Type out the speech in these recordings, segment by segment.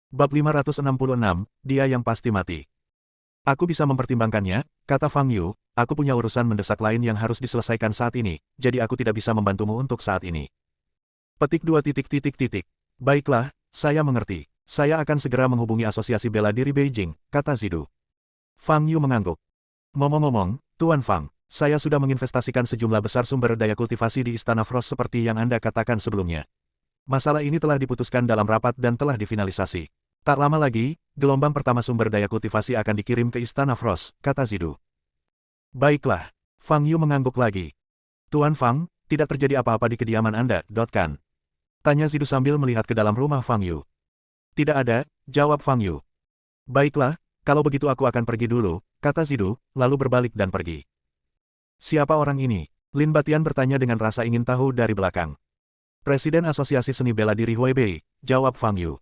Bab 566, dia yang pasti mati. Aku bisa mempertimbangkannya, kata Fang Yu, aku punya urusan mendesak lain yang harus diselesaikan saat ini, jadi aku tidak bisa membantumu untuk saat ini. Petik 2 titik titik titik. Baiklah, saya mengerti. Saya akan segera menghubungi Asosiasi Bela Diri Beijing, kata Zidu. Fang Yu mengangguk. Ngomong-ngomong, Tuan Fang, saya sudah menginvestasikan sejumlah besar sumber daya kultivasi di Istana Frost seperti yang Anda katakan sebelumnya. Masalah ini telah diputuskan dalam rapat dan telah difinalisasi. Tak lama lagi, gelombang pertama sumber daya kultivasi akan dikirim ke Istana Frost, kata Zidu. Baiklah. Fang Yu mengangguk lagi. Tuan Fang, tidak terjadi apa-apa di kediaman Anda, kan? Tanya Zidu sambil melihat ke dalam rumah Fang Yu. Tidak ada, jawab Fang Yu. Baiklah, kalau begitu aku akan pergi dulu, kata Zidu, lalu berbalik dan pergi. Siapa orang ini? Lin Batian bertanya dengan rasa ingin tahu dari belakang. Presiden Asosiasi Seni Bela Diri Huibei, jawab Fang Yu.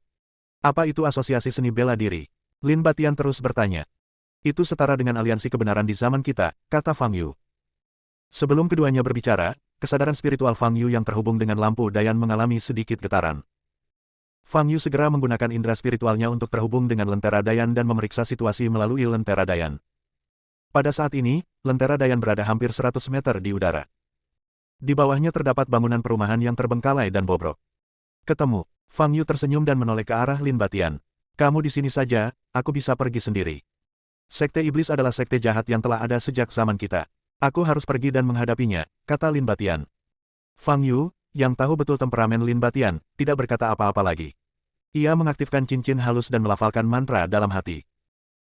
Apa itu Asosiasi Seni Bela Diri? Lin Batian terus bertanya. Itu setara dengan aliansi kebenaran di zaman kita, kata Fang Yu. Sebelum keduanya berbicara, kesadaran spiritual Fang Yu yang terhubung dengan lampu Dayan mengalami sedikit getaran. Fang Yu segera menggunakan indera spiritualnya untuk terhubung dengan Lentera Dayan dan memeriksa situasi melalui Lentera Dayan. Pada saat ini, Lentera Dayan berada hampir 100 meter di udara. Di bawahnya terdapat bangunan perumahan yang terbengkalai dan bobrok. Ketemu, Fang Yu tersenyum dan menoleh ke arah Lin Batian. Kamu di sini saja, aku bisa pergi sendiri. Sekte Iblis adalah sekte jahat yang telah ada sejak zaman kita. Aku harus pergi dan menghadapinya, kata Lin Batian. Fang Yu, yang tahu betul temperamen Lin Batian, tidak berkata apa-apa lagi. Ia mengaktifkan cincin halus dan melafalkan mantra dalam hati.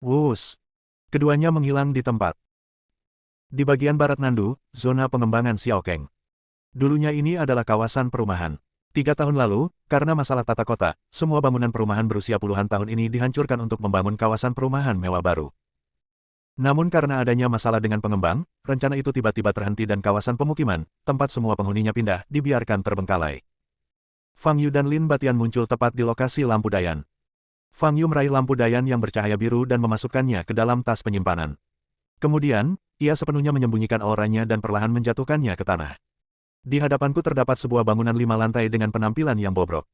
Wus! Keduanya menghilang di tempat. Di bagian barat Nandu, zona pengembangan Xiaokeng. Dulunya ini adalah kawasan perumahan. 3 tahun lalu, karena masalah tata kota, semua bangunan perumahan berusia puluhan tahun ini dihancurkan untuk membangun kawasan perumahan mewah baru. Namun karena adanya masalah dengan pengembang, rencana itu tiba-tiba terhenti dan kawasan pemukiman, tempat semua penghuninya pindah, dibiarkan terbengkalai. Fang Yu dan Lin Batian muncul tepat di lokasi lampu Dayan. Fang Yu meraih lampu Dayan yang bercahaya biru dan memasukkannya ke dalam tas penyimpanan. Kemudian, ia sepenuhnya menyembunyikan auranya dan perlahan menjatuhkannya ke tanah. Di hadapanku terdapat sebuah bangunan 5 lantai dengan penampilan yang bobrok.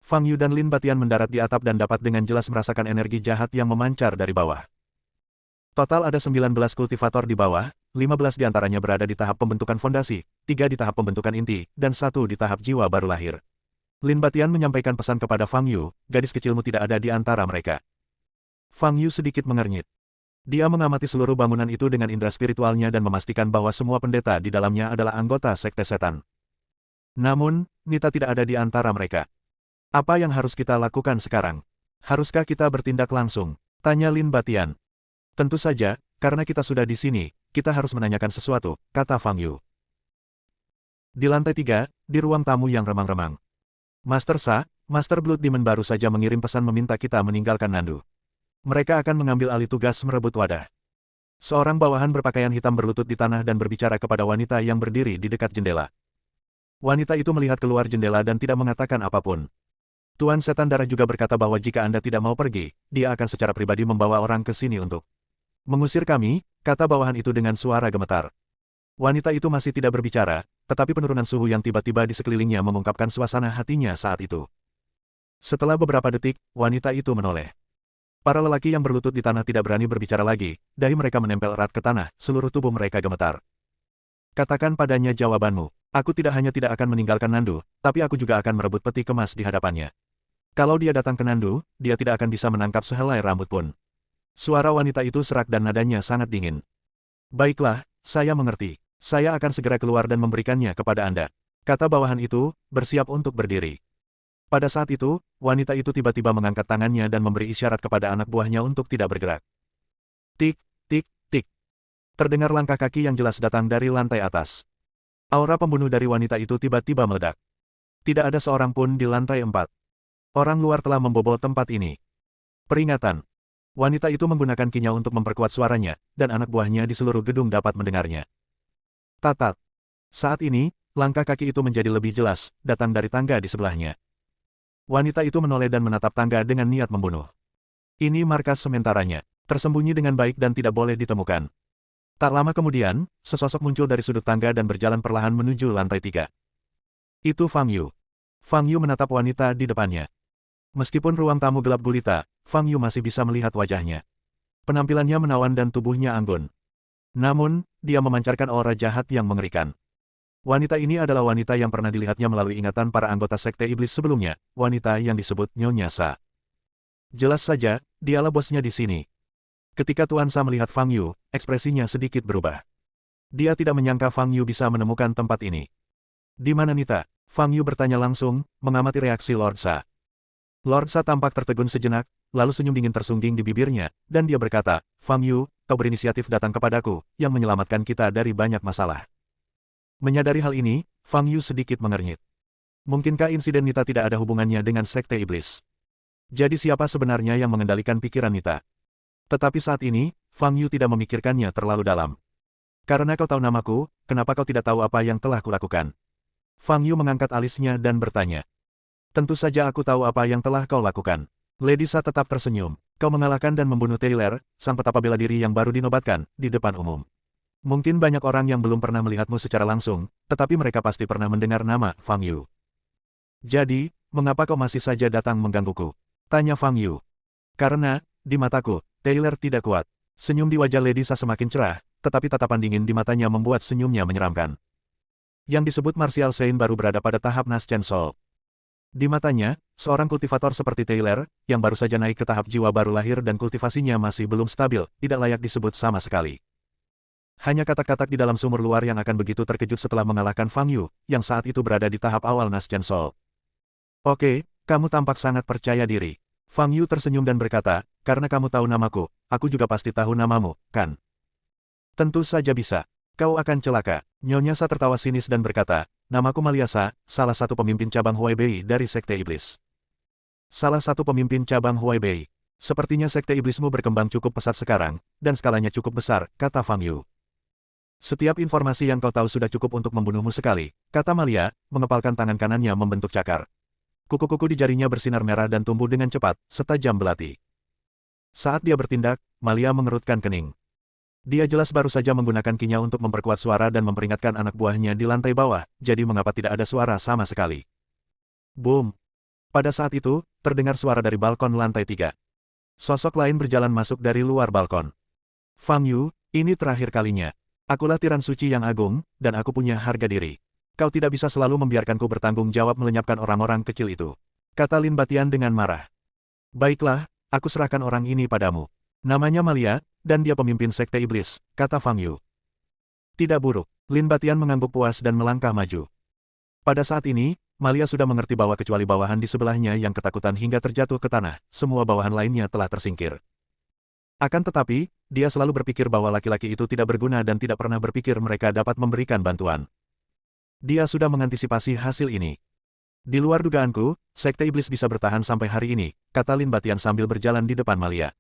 Fang Yu dan Lin Batian mendarat di atap dan dapat dengan jelas merasakan energi jahat yang memancar dari bawah. Total ada 19 kultivator di bawah, 15 diantaranya berada di tahap pembentukan fondasi, 3 di tahap pembentukan inti, dan 1 di tahap jiwa baru lahir. Lin Batian menyampaikan pesan kepada Fang Yu, gadis kecilmu tidak ada di antara mereka. Fang Yu sedikit mengernyit. Dia mengamati seluruh bangunan itu dengan indera spiritualnya dan memastikan bahwa semua pendeta di dalamnya adalah anggota sekte setan. Namun, Nita tidak ada di antara mereka. Apa yang harus kita lakukan sekarang? Haruskah kita bertindak langsung? Tanya Lin Batian. Tentu saja, karena kita sudah di sini, kita harus menanyakan sesuatu, kata Fang Yu. Di lantai 3, di ruang tamu yang remang-remang. Master Sa, Master Blood Demon baru saja mengirim pesan meminta kita meninggalkan Nandu. Mereka akan mengambil alih tugas merebut wadah. Seorang bawahan berpakaian hitam berlutut di tanah dan berbicara kepada wanita yang berdiri di dekat jendela. Wanita itu melihat keluar jendela dan tidak mengatakan apapun. Tuan Setan Darah juga berkata bahwa jika Anda tidak mau pergi, dia akan secara pribadi membawa orang ke sini untuk mengusir kami, kata bawahan itu dengan suara gemetar. Wanita itu masih tidak berbicara, tetapi penurunan suhu yang tiba-tiba di sekelilingnya mengungkapkan suasana hatinya saat itu. Setelah beberapa detik, wanita itu menoleh. Para lelaki yang berlutut di tanah tidak berani berbicara lagi, dahi mereka menempel erat ke tanah, seluruh tubuh mereka gemetar. Katakan padanya jawabanmu. Aku tidak hanya tidak akan meninggalkan Nandu, tapi aku juga akan merebut peti kemas di hadapannya. Kalau dia datang ke Nandu, dia tidak akan bisa menangkap sehelai rambut pun. Suara wanita itu serak dan nadanya sangat dingin. Baiklah, saya mengerti. Saya akan segera keluar dan memberikannya kepada Anda. Kata bawahan itu, bersiap untuk berdiri. Pada saat itu, wanita itu tiba-tiba mengangkat tangannya dan memberi isyarat kepada anak buahnya untuk tidak bergerak. Tik, tik, tik. Terdengar langkah kaki yang jelas datang dari lantai atas. Aura pembunuh dari wanita itu tiba-tiba meledak. Tidak ada seorang pun di lantai 4. Orang luar telah membobol tempat ini. Peringatan. Wanita itu menggunakan kinya untuk memperkuat suaranya, dan anak buahnya di seluruh gedung dapat mendengarnya. Tatat. Saat ini, langkah kaki itu menjadi lebih jelas, datang dari tangga di sebelahnya. Wanita itu menoleh dan menatap tangga dengan niat membunuh. Ini markas sementaranya, tersembunyi dengan baik dan tidak boleh ditemukan. Tak lama kemudian, sesosok muncul dari sudut tangga dan berjalan perlahan menuju lantai 3. Itu Fang Yu. Fang Yu menatap wanita di depannya. Meskipun ruang tamu gelap gulita, Fang Yu masih bisa melihat wajahnya. Penampilannya menawan dan tubuhnya anggun. Namun, dia memancarkan aura jahat yang mengerikan. Wanita ini adalah wanita yang pernah dilihatnya melalui ingatan para anggota Sekte Iblis sebelumnya, wanita yang disebut Nyonya Sa. Jelas saja, dialah bosnya di sini. Ketika Tuan Sa melihat Fang Yu, ekspresinya sedikit berubah. Dia tidak menyangka Fang Yu bisa menemukan tempat ini. Di mana Nita? Fang Yu bertanya langsung, mengamati reaksi Lord Sa. Lord Sa tampak tertegun sejenak, lalu senyum dingin tersungging di bibirnya, dan dia berkata, Fang Yu, kau berinisiatif datang kepadaku, yang menyelamatkan kita dari banyak masalah. Menyadari hal ini, Fang Yu sedikit mengernyit. Mungkinkah insiden Nita tidak ada hubungannya dengan Sekte Iblis? Jadi siapa sebenarnya yang mengendalikan pikiran Nita? Tetapi saat ini, Fang Yu tidak memikirkannya terlalu dalam. Karena kau tahu namaku, kenapa kau tidak tahu apa yang telah kulakukan? Fang Yu mengangkat alisnya dan bertanya. Tentu saja aku tahu apa yang telah kau lakukan. Lady Sa tetap tersenyum. Kau mengalahkan dan membunuh Taylor, sang petapa bela diri yang baru dinobatkan, di depan umum. Mungkin banyak orang yang belum pernah melihatmu secara langsung, tetapi mereka pasti pernah mendengar nama Fang Yu. Jadi, mengapa kau masih saja datang menggangguku? Tanya Fang Yu. Karena, di mataku, Taylor tidak kuat. Senyum di wajah Lady Sa semakin cerah, tetapi tatapan dingin di matanya membuat senyumnya menyeramkan. Yang disebut Martial Saint baru berada pada tahap Naschen Soul. Di matanya, seorang kultivator seperti Taylor, yang baru saja naik ke tahap jiwa baru lahir dan kultivasinya masih belum stabil, tidak layak disebut sama sekali. Hanya katak-katak di dalam sumur luar yang akan begitu terkejut setelah mengalahkan Fang Yu, yang saat itu berada di tahap awal Naschen Soul. Oke, kamu tampak sangat percaya diri. Fang Yu tersenyum dan berkata, karena kamu tahu namaku, aku juga pasti tahu namamu, kan? Tentu saja bisa. Kau akan celaka. Nyonya Sa tertawa sinis dan berkata, namaku Malia Sa, salah satu pemimpin cabang Huaibei dari Sekte Iblis. Salah satu pemimpin cabang Huaibei. Sepertinya Sekte Iblismu berkembang cukup pesat sekarang, dan skalanya cukup besar, kata Fang Yu. Setiap informasi yang kau tahu sudah cukup untuk membunuhmu sekali, kata Malia, mengepalkan tangan kanannya membentuk cakar. Kuku-kuku di jarinya bersinar merah dan tumbuh dengan cepat, setajam belati. Saat dia bertindak, Malia mengerutkan kening. Dia jelas baru saja menggunakan kinya untuk memperkuat suara dan memperingatkan anak buahnya di lantai bawah, jadi mengapa tidak ada suara sama sekali. Boom! Pada saat itu, terdengar suara dari balkon lantai 3. Sosok lain berjalan masuk dari luar balkon. Fang Yu, ini terakhir kalinya. Akulah tiran suci yang agung, dan aku punya harga diri. Kau tidak bisa selalu membiarkanku bertanggung jawab melenyapkan orang-orang kecil itu. Kata Lin Batian dengan marah. Baiklah, aku serahkan orang ini padamu. Namanya Malia, dan dia pemimpin Sekte Iblis, kata Fang Yu. Tidak buruk. Lin Batian mengangguk puas dan melangkah maju. Pada saat ini, Malia sudah mengerti bahwa kecuali bawahan di sebelahnya yang ketakutan hingga terjatuh ke tanah, semua bawahan lainnya telah tersingkir. Akan tetapi, dia selalu berpikir bahwa laki-laki itu tidak berguna dan tidak pernah berpikir mereka dapat memberikan bantuan. Dia sudah mengantisipasi hasil ini. Di luar dugaanku, Sekte Iblis bisa bertahan sampai hari ini, kata Lin Batian sambil berjalan di depan Malia.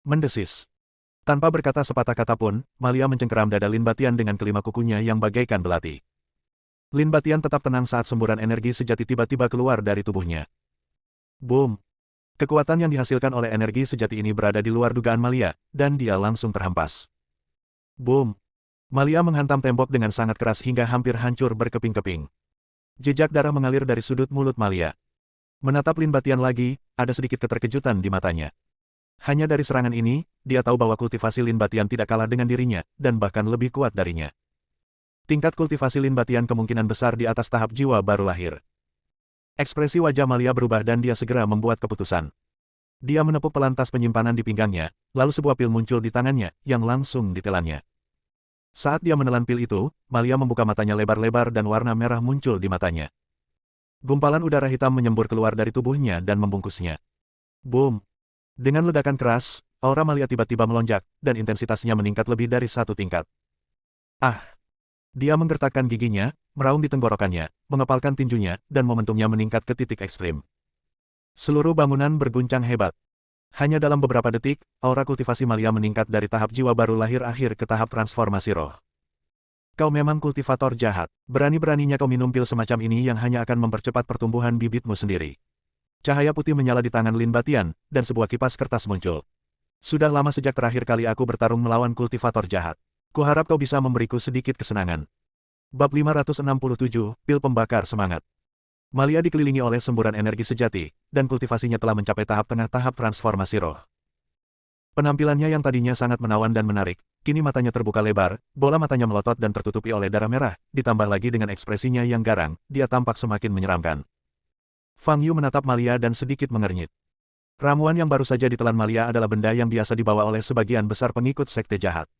Mendesis. Tanpa berkata sepatah kata pun, Malia mencengkeram dada Lin Batian dengan kelima kukunya yang bagaikan belati. Lin Batian tetap tenang saat semburan energi sejati tiba-tiba keluar dari tubuhnya. Boom! Kekuatan yang dihasilkan oleh energi sejati ini berada di luar dugaan Malia, dan dia langsung terhempas. Boom! Malia menghantam tembok dengan sangat keras hingga hampir hancur berkeping-keping. Jejak darah mengalir dari sudut mulut Malia. Menatap Lin Batian lagi, ada sedikit keterkejutan di matanya. Hanya dari serangan ini, dia tahu bahwa kultivasi Lin Batian tidak kalah dengan dirinya, dan bahkan lebih kuat darinya. Tingkat kultivasi Lin Batian kemungkinan besar di atas tahap jiwa baru lahir. Ekspresi wajah Malia berubah dan dia segera membuat keputusan. Dia menepuk pelantas penyimpanan di pinggangnya, lalu sebuah pil muncul di tangannya, yang langsung ditelannya. Saat dia menelan pil itu, Malia membuka matanya lebar-lebar dan warna merah muncul di matanya. Gumpalan udara hitam menyembur keluar dari tubuhnya dan membungkusnya. Boom! Dengan ledakan keras, aura Malia tiba-tiba melonjak, dan intensitasnya meningkat lebih dari 1 tingkat. Ah! Dia menggertakkan giginya, meraung di tenggorokannya, mengepalkan tinjunya, dan momentumnya meningkat ke titik ekstrim. Seluruh bangunan berguncang hebat. Hanya dalam beberapa detik, aura kultivasi Malia meningkat dari tahap jiwa baru lahir akhir ke tahap transformasi roh. Kau memang kultivator jahat. Berani-beraninya kau minum pil semacam ini yang hanya akan mempercepat pertumbuhan bibitmu sendiri. Cahaya putih menyala di tangan Lin Batian, dan sebuah kipas kertas muncul. Sudah lama sejak terakhir kali aku bertarung melawan kultivator jahat. Kuharap kau bisa memberiku sedikit kesenangan. Bab 567, Pil Pembakar Semangat. Malia dikelilingi oleh semburan energi sejati, dan kultivasinya telah mencapai tahap tengah tahap transformasi roh. Penampilannya yang tadinya sangat menawan dan menarik, kini matanya terbuka lebar, bola matanya melotot dan tertutupi oleh darah merah, ditambah lagi dengan ekspresinya yang garang, dia tampak semakin menyeramkan. Fang Yu menatap Malia dan sedikit mengernyit. Ramuan yang baru saja ditelan Malia adalah benda yang biasa dibawa oleh sebagian besar pengikut sekte jahat.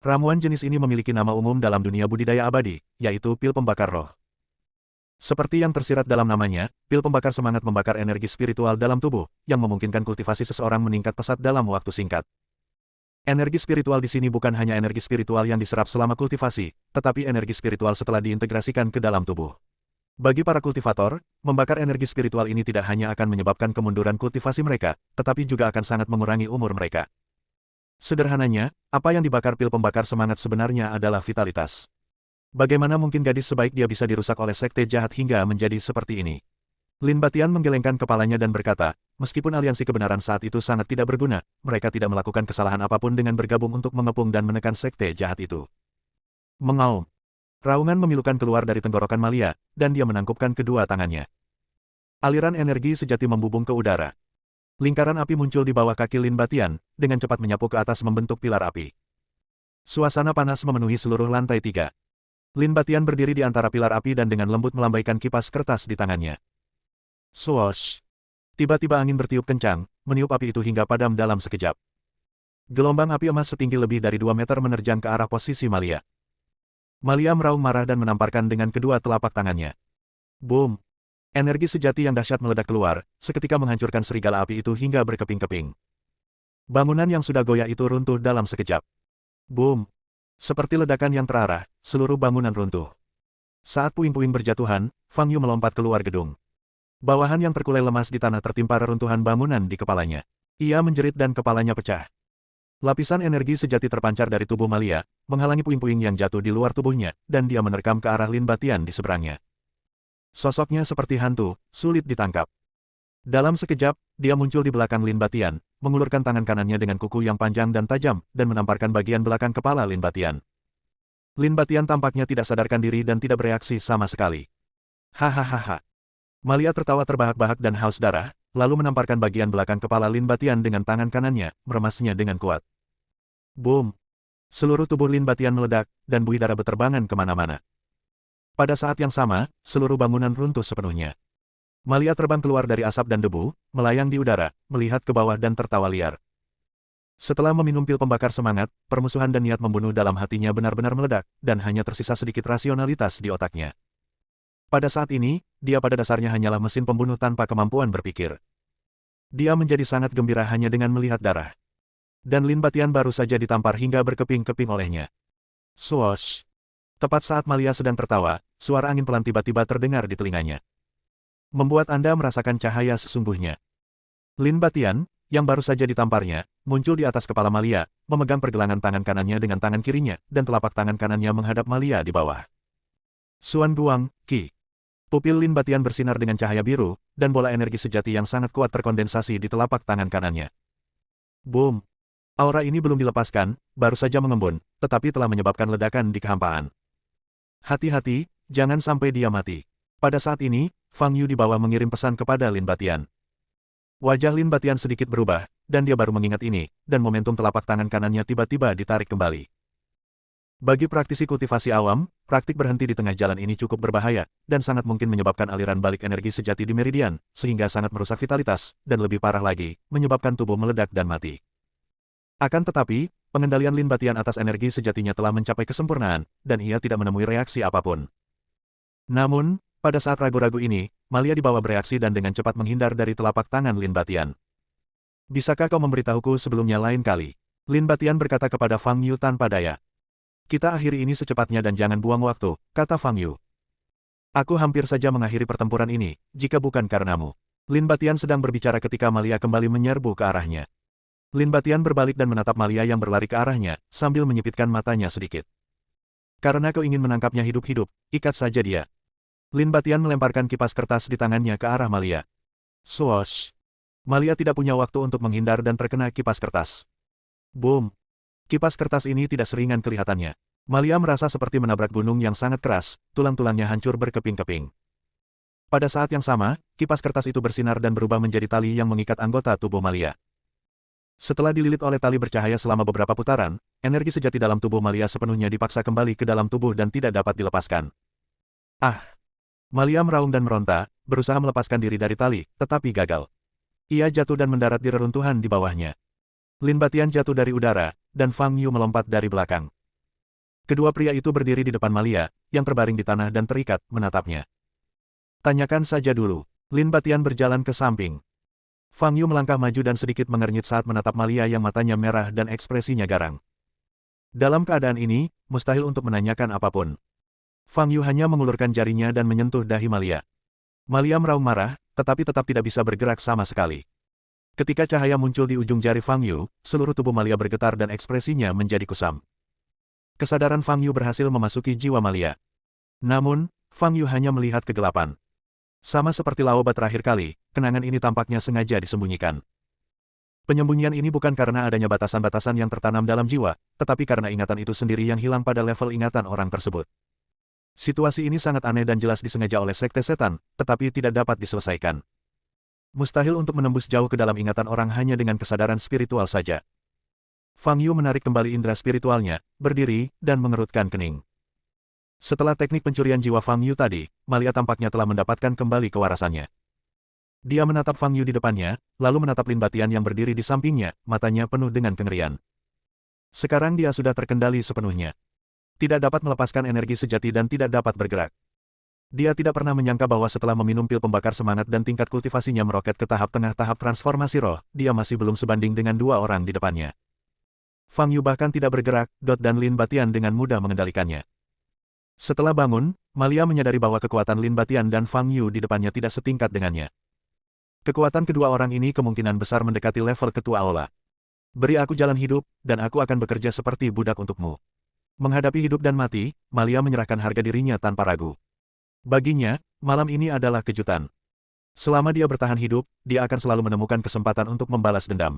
Ramuan jenis ini memiliki nama umum dalam dunia budidaya abadi, yaitu pil pembakar roh. Seperti yang tersirat dalam namanya, pil pembakar semangat membakar energi spiritual dalam tubuh, yang memungkinkan kultivasi seseorang meningkat pesat dalam waktu singkat. Energi spiritual di sini bukan hanya energi spiritual yang diserap selama kultivasi, tetapi energi spiritual setelah diintegrasikan ke dalam tubuh. Bagi para kultivator, membakar energi spiritual ini tidak hanya akan menyebabkan kemunduran kultivasi mereka, tetapi juga akan sangat mengurangi umur mereka. Sederhananya, apa yang dibakar pil pembakar semangat sebenarnya adalah vitalitas. Bagaimana mungkin gadis sebaik dia bisa dirusak oleh sekte jahat hingga menjadi seperti ini? Lin Batian menggelengkan kepalanya dan berkata, meskipun aliansi kebenaran saat itu sangat tidak berguna, mereka tidak melakukan kesalahan apapun dengan bergabung untuk mengepung dan menekan sekte jahat itu. Mengaum. Raungan memilukan keluar dari tenggorokan Malia, dan dia menangkupkan kedua tangannya. Aliran energi sejati membubung ke udara. Lingkaran api muncul di bawah kaki Lin Batian, dengan cepat menyapu ke atas membentuk pilar api. Suasana panas memenuhi seluruh lantai 3. Lin Batian berdiri di antara pilar api dan dengan lembut melambaikan kipas kertas di tangannya. Swoosh! Tiba-tiba angin bertiup kencang, meniup api itu hingga padam dalam sekejap. Gelombang api emas setinggi lebih dari 2 meter menerjang ke arah posisi Malia. Malia meraung marah dan menamparkan dengan kedua telapak tangannya. Boom! Energi sejati yang dahsyat meledak keluar, seketika menghancurkan serigala api itu hingga berkeping-keping. Bangunan yang sudah goyah itu runtuh dalam sekejap. Boom! Seperti ledakan yang terarah, seluruh bangunan runtuh. Saat puing-puing berjatuhan, Fang Yu melompat keluar gedung. Bawahan yang terkulai lemas di tanah tertimpa reruntuhan bangunan di kepalanya. Ia menjerit dan kepalanya pecah. Lapisan energi sejati terpancar dari tubuh Malia, menghalangi puing-puing yang jatuh di luar tubuhnya, dan dia menerkam ke arah Lin Batian di seberangnya. Sosoknya seperti hantu, sulit ditangkap. Dalam sekejap, dia muncul di belakang Lin Batian, mengulurkan tangan kanannya dengan kuku yang panjang dan tajam, dan menamparkan bagian belakang kepala Lin Batian. Lin Batian tampaknya tidak sadarkan diri dan tidak bereaksi sama sekali. Hahaha. Malia tertawa terbahak-bahak dan haus darah, lalu menamparkan bagian belakang kepala Lin Batian dengan tangan kanannya, meremasnya dengan kuat. Boom! Seluruh tubuh Lin Batian meledak, dan buih darah berterbangan kemana-mana. Pada saat yang sama, seluruh bangunan runtuh sepenuhnya. Malia terbang keluar dari asap dan debu, melayang di udara, melihat ke bawah dan tertawa liar. Setelah meminum pil pembakar semangat, permusuhan dan niat membunuh dalam hatinya benar-benar meledak, dan hanya tersisa sedikit rasionalitas di otaknya. Pada saat ini, dia pada dasarnya hanyalah mesin pembunuh tanpa kemampuan berpikir. Dia menjadi sangat gembira hanya dengan melihat darah. Dan Lin Batian baru saja ditampar hingga berkeping-keping olehnya. Swoosh! Tepat saat Malia sedang tertawa, suara angin pelan tiba-tiba terdengar di telinganya. Membuat Anda merasakan cahaya sesungguhnya. Lin Batian, yang baru saja ditamparnya, muncul di atas kepala Malia, memegang pergelangan tangan kanannya dengan tangan kirinya, dan telapak tangan kanannya menghadap Malia di bawah. Xuan Guang, Qi. Pupil Lin Batian bersinar dengan cahaya biru, dan bola energi sejati yang sangat kuat terkondensasi di telapak tangan kanannya. Boom! Aura ini belum dilepaskan, baru saja mengembun, tetapi telah menyebabkan ledakan di kehampaan. Hati-hati, jangan sampai dia mati. Pada saat ini, Fang Yu di bawah mengirim pesan kepada Lin Batian. Wajah Lin Batian sedikit berubah, dan dia baru mengingat ini, dan momentum telapak tangan kanannya tiba-tiba ditarik kembali. Bagi praktisi kultivasi awam, praktik berhenti di tengah jalan ini cukup berbahaya, dan sangat mungkin menyebabkan aliran balik energi sejati di meridian, sehingga sangat merusak vitalitas, dan lebih parah lagi, menyebabkan tubuh meledak dan mati. Akan tetapi, pengendalian Lin Batian atas energi sejatinya telah mencapai kesempurnaan, dan ia tidak menemui reaksi apapun. Namun, pada saat ragu-ragu ini, Malia di bawah bereaksi dan dengan cepat menghindar dari telapak tangan Lin Batian. Bisakah kau memberitahuku sebelumnya lain kali? Lin Batian berkata kepada Fang Yu tanpa daya. Kita akhiri ini secepatnya dan jangan buang waktu, kata Fang Yu. Aku hampir saja mengakhiri pertempuran ini, jika bukan karenamu. Lin Batian sedang berbicara ketika Malia kembali menyerbu ke arahnya. Lin Batian berbalik dan menatap Malia yang berlari ke arahnya, sambil menyipitkan matanya sedikit. Karena kau ingin menangkapnya hidup-hidup, ikat saja dia. Lin Batian melemparkan kipas kertas di tangannya ke arah Malia. Swoosh! Malia tidak punya waktu untuk menghindar dan terkena kipas kertas. Boom! Kipas kertas ini tidak seringan kelihatannya. Malia merasa seperti menabrak gunung yang sangat keras, tulang-tulangnya hancur berkeping-keping. Pada saat yang sama, kipas kertas itu bersinar dan berubah menjadi tali yang mengikat anggota tubuh Malia. Setelah dililit oleh tali bercahaya selama beberapa putaran, energi sejati dalam tubuh Malia sepenuhnya dipaksa kembali ke dalam tubuh dan tidak dapat dilepaskan. Ah! Malia meraung dan meronta, berusaha melepaskan diri dari tali, tetapi gagal. Ia jatuh dan mendarat di reruntuhan di bawahnya. Lin Batian jatuh dari udara, dan Fang Yu melompat dari belakang. Kedua pria itu berdiri di depan Malia, yang terbaring di tanah dan terikat, menatapnya. Tanyakan saja dulu. Lin Batian berjalan ke samping. Fang Yu melangkah maju dan sedikit mengernyit saat menatap Malia yang matanya merah dan ekspresinya garang. Dalam keadaan ini, mustahil untuk menanyakan apapun. Fang Yu hanya mengulurkan jarinya dan menyentuh dahi Malia. Malia meraung marah, tetapi tetap tidak bisa bergerak sama sekali. Ketika cahaya muncul di ujung jari Fang Yu, seluruh tubuh Malia bergetar dan ekspresinya menjadi kusam. Kesadaran Fang Yu berhasil memasuki jiwa Malia. Namun, Fang Yu hanya melihat kegelapan. Sama seperti Laoba terakhir kali, kenangan ini tampaknya sengaja disembunyikan. Penyembunyian ini bukan karena adanya batasan-batasan yang tertanam dalam jiwa, tetapi karena ingatan itu sendiri yang hilang pada level ingatan orang tersebut. Situasi ini sangat aneh dan jelas disengaja oleh Sekte Setan, tetapi tidak dapat diselesaikan. Mustahil untuk menembus jauh ke dalam ingatan orang hanya dengan kesadaran spiritual saja. Fang Yu menarik kembali indera spiritualnya, berdiri, dan mengerutkan kening. Setelah teknik pencurian jiwa Fang Yu tadi, Malia tampaknya telah mendapatkan kembali kewarasannya. Dia menatap Fang Yu di depannya, lalu menatap Lin Batian yang berdiri di sampingnya, matanya penuh dengan kengerian. Sekarang dia sudah terkendali sepenuhnya. Tidak dapat melepaskan energi sejati dan tidak dapat bergerak. Dia tidak pernah menyangka bahwa setelah meminum pil pembakar semangat dan tingkat kultivasinya meroket ke tahap tengah tahap transformasi roh, dia masih belum sebanding dengan dua orang di depannya. Fang Yu bahkan tidak bergerak, dan Lin Batian dengan mudah mengendalikannya. Setelah bangun, Malia menyadari bahwa kekuatan Lin Batian dan Fang Yu di depannya tidak setingkat dengannya. Kekuatan kedua orang ini kemungkinan besar mendekati level ketua aula. Beri aku jalan hidup, dan aku akan bekerja seperti budak untukmu. Menghadapi hidup dan mati, Malia menyerahkan harga dirinya tanpa ragu. Baginya, malam ini adalah kejutan. Selama dia bertahan hidup, dia akan selalu menemukan kesempatan untuk membalas dendam.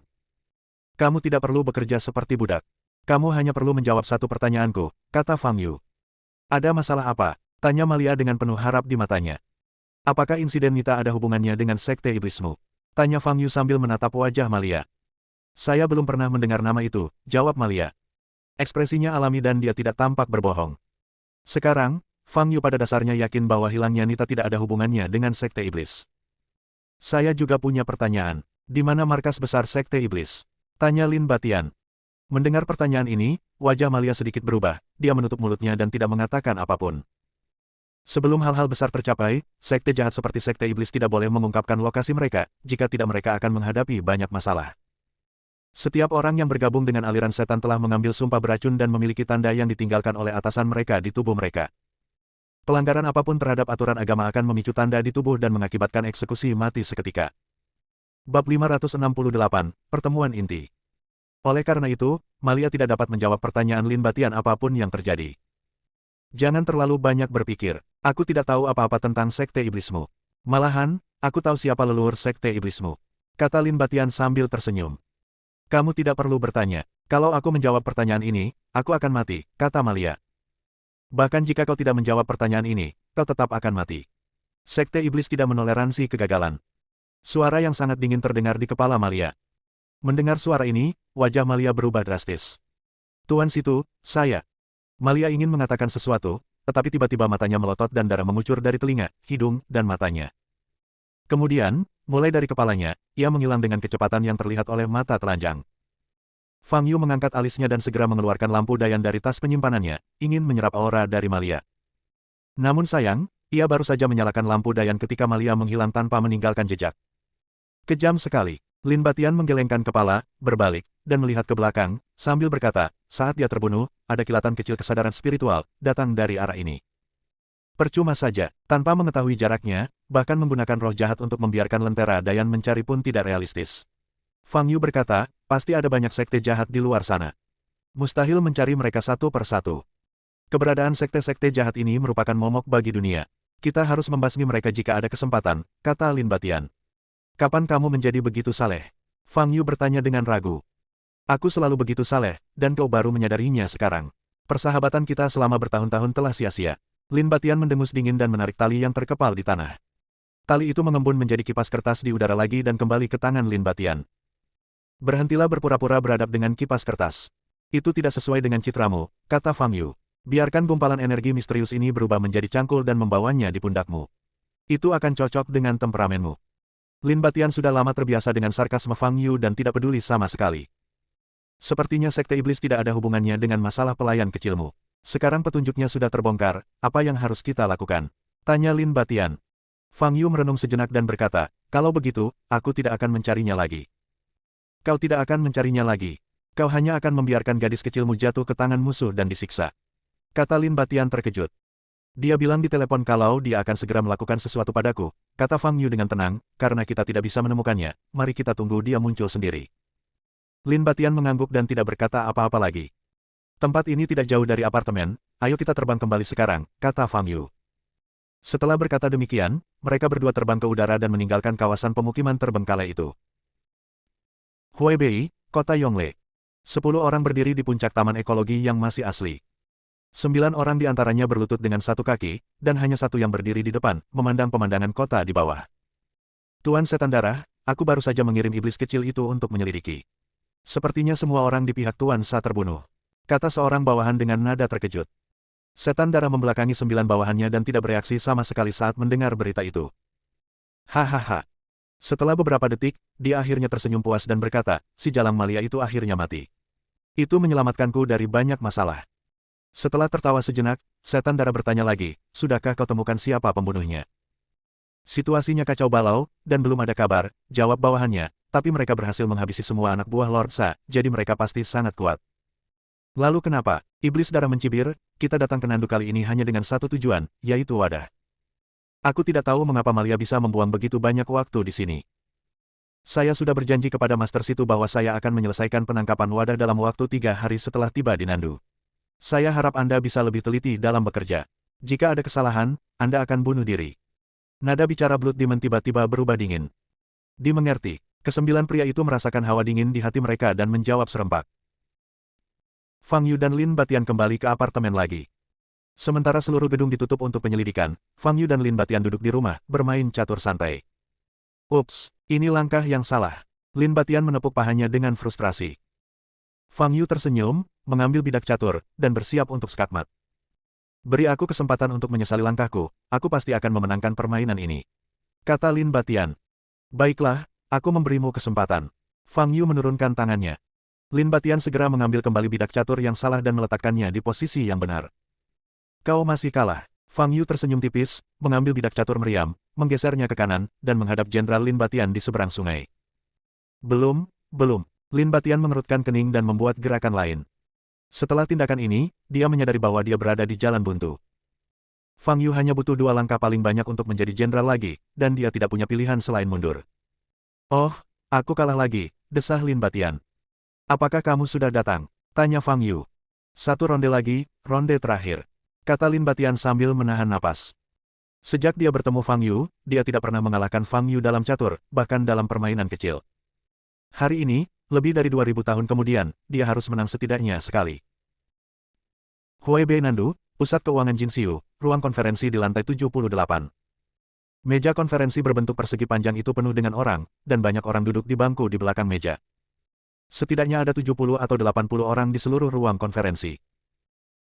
Kamu tidak perlu bekerja seperti budak. Kamu hanya perlu menjawab satu pertanyaanku, kata Fang Yu. Ada masalah apa? Tanya Malia dengan penuh harap di matanya. Apakah insiden Nita ada hubungannya dengan sekte iblismu? Tanya Fang Yu sambil menatap wajah Malia. Saya belum pernah mendengar nama itu, jawab Malia. Ekspresinya alami dan dia tidak tampak berbohong. Sekarang, Fang Yu pada dasarnya yakin bahwa hilangnya Nita tidak ada hubungannya dengan sekte iblis. Saya juga punya pertanyaan. Di mana markas besar sekte iblis? Tanya Lin Batian. Mendengar pertanyaan ini, wajah Malia sedikit berubah, dia menutup mulutnya dan tidak mengatakan apapun. Sebelum hal-hal besar tercapai, sekte jahat seperti sekte iblis tidak boleh mengungkapkan lokasi mereka, jika tidak mereka akan menghadapi banyak masalah. Setiap orang yang bergabung dengan aliran setan telah mengambil sumpah beracun dan memiliki tanda yang ditinggalkan oleh atasan mereka di tubuh mereka. Pelanggaran apapun terhadap aturan agama akan memicu tanda di tubuh dan mengakibatkan eksekusi mati seketika. Bab 568, Pertemuan Inti. Oleh karena itu, Malia tidak dapat menjawab pertanyaan Lin Batian apapun yang terjadi. Jangan terlalu banyak berpikir, aku tidak tahu apa-apa tentang sekte iblismu. Malahan, aku tahu siapa leluhur sekte iblismu. Kata Lin Batian sambil tersenyum. Kamu tidak perlu bertanya. Kalau aku menjawab pertanyaan ini, aku akan mati, kata Malia. Bahkan jika kau tidak menjawab pertanyaan ini, kau tetap akan mati. Sekte iblis tidak menoleransi kegagalan. Suara yang sangat dingin terdengar di kepala Malia. Mendengar suara ini, wajah Malia berubah drastis. Tuan Situ, saya. Malia ingin mengatakan sesuatu, tetapi tiba-tiba matanya melotot dan darah mengucur dari telinga, hidung, dan matanya. Kemudian, mulai dari kepalanya, ia menghilang dengan kecepatan yang terlihat oleh mata telanjang. Fang Yu mengangkat alisnya dan segera mengeluarkan lampu Dayan dari tas penyimpanannya, ingin menyerap aura dari Malia. Namun sayang, ia baru saja menyalakan lampu Dayan ketika Malia menghilang tanpa meninggalkan jejak. Kejam sekali. Lin Batian menggelengkan kepala, berbalik, dan melihat ke belakang, sambil berkata, saat dia terbunuh, ada kilatan kecil kesadaran spiritual, datang dari arah ini. Percuma saja, tanpa mengetahui jaraknya, bahkan menggunakan roh jahat untuk membiarkan Lentera Dayan mencari pun tidak realistis. Fang Yu berkata, pasti ada banyak sekte jahat di luar sana. Mustahil mencari mereka satu persatu. Keberadaan sekte-sekte jahat ini merupakan momok bagi dunia. Kita harus membasmi mereka jika ada kesempatan, kata Lin Batian. Kapan kamu menjadi begitu saleh? Fang Yu bertanya dengan ragu. Aku selalu begitu saleh, dan kau baru menyadarinya sekarang. Persahabatan kita selama bertahun-tahun telah sia-sia. Lin Batian mendengus dingin dan menarik tali yang terkepal di tanah. Tali itu mengembun menjadi kipas kertas di udara lagi dan kembali ke tangan Lin Batian. Berhentilah berpura-pura beradab dengan kipas kertas. Itu tidak sesuai dengan citramu, kata Fang Yu. Biarkan gumpalan energi misterius ini berubah menjadi cangkul dan membawanya di pundakmu. Itu akan cocok dengan temperamenmu. Lin Batian sudah lama terbiasa dengan sarkasme Fang Yu dan tidak peduli sama sekali. Sepertinya Sekte Iblis tidak ada hubungannya dengan masalah pelayan kecilmu. Sekarang petunjuknya sudah terbongkar, apa yang harus kita lakukan? Tanya Lin Batian. Fang Yu merenung sejenak dan berkata, kalau begitu, aku tidak akan mencarinya lagi. Kau tidak akan mencarinya lagi. Kau hanya akan membiarkan gadis kecilmu jatuh ke tangan musuh dan disiksa. Kata Lin Batian terkejut. Dia bilang di telepon kalau dia akan segera melakukan sesuatu padaku, kata Fang Yu dengan tenang, karena kita tidak bisa menemukannya, mari kita tunggu dia muncul sendiri. Lin Batian mengangguk dan tidak berkata apa-apa lagi. Tempat ini tidak jauh dari apartemen, ayo kita terbang kembali sekarang, kata Fang Yu. Setelah berkata demikian, mereka berdua terbang ke udara dan meninggalkan kawasan pemukiman terbengkalai itu. Huaibei, Kota Yongle. 10 orang berdiri di puncak taman ekologi yang masih asli. 9 orang di antaranya berlutut dengan satu kaki, dan hanya satu yang berdiri di depan, memandang pemandangan kota di bawah. Tuan Setan Darah, aku baru saja mengirim iblis kecil itu untuk menyelidiki. Sepertinya semua orang di pihak Tuan Sa terbunuh, kata seorang bawahan dengan nada terkejut. Setan Darah membelakangi 9 bawahannya dan tidak bereaksi sama sekali saat mendengar berita itu. Hahaha. Setelah beberapa detik, dia akhirnya tersenyum puas dan berkata, si Jalang Malia itu akhirnya mati. Itu menyelamatkanku dari banyak masalah. Setelah tertawa sejenak, Setan Darah bertanya lagi, sudahkah kau temukan siapa pembunuhnya? Situasinya kacau balau, dan belum ada kabar, jawab bawahannya, tapi mereka berhasil menghabisi semua anak buah Lord Sa, jadi mereka pasti sangat kuat. Lalu kenapa? Iblis Darah mencibir, kita datang ke Nandu kali ini hanya dengan satu tujuan, yaitu wadah. Aku tidak tahu mengapa Malia bisa membuang begitu banyak waktu di sini. Saya sudah berjanji kepada Master Situ bahwa saya akan menyelesaikan penangkapan wadah dalam waktu 3 hari setelah tiba di Nandu. Saya harap Anda bisa lebih teliti dalam bekerja. Jika ada kesalahan, Anda akan bunuh diri. Nada bicara Blood Demon tiba-tiba berubah dingin. Dimengerti, kesembilan pria itu merasakan hawa dingin di hati mereka dan menjawab serempak. Fang Yu dan Lin Batian kembali ke apartemen lagi. Sementara seluruh gedung ditutup untuk penyelidikan, Fang Yu dan Lin Batian duduk di rumah, bermain catur santai. Ups, ini langkah yang salah. Lin Batian menepuk pahanya dengan frustrasi. Fang Yu tersenyum, mengambil bidak catur, dan bersiap untuk skakmat. Beri aku kesempatan untuk menyesali langkahku, aku pasti akan memenangkan permainan ini. Kata Lin Batian. Baiklah, aku memberimu kesempatan. Fang Yu menurunkan tangannya. Lin Batian segera mengambil kembali bidak catur yang salah dan meletakkannya di posisi yang benar. Kau masih kalah. Fang Yu tersenyum tipis, mengambil bidak catur meriam, menggesernya ke kanan, dan menghadap Jenderal Lin Batian di seberang sungai. Belum. Lin Batian mengerutkan kening dan membuat gerakan lain. Setelah tindakan ini, dia menyadari bahwa dia berada di jalan buntu. Fang Yu hanya butuh 2 langkah paling banyak untuk menjadi jenderal lagi, dan dia tidak punya pilihan selain mundur. Oh, aku kalah lagi, desah Lin Batian. Apakah kamu sudah datang? Tanya Fang Yu. 1 ronde lagi, ronde terakhir. Kata Lin Batian sambil menahan napas. Sejak dia bertemu Fang Yu, dia tidak pernah mengalahkan Fang Yu dalam catur, bahkan dalam permainan kecil. Hari ini, lebih dari 2000 tahun kemudian, dia harus menang setidaknya sekali. Huaibei Nandu, Pusat Keuangan Jinxiu, ruang konferensi di lantai 78. Meja konferensi berbentuk persegi panjang itu penuh dengan orang, dan banyak orang duduk di bangku di belakang meja. Setidaknya ada 70 atau 80 orang di seluruh ruang konferensi.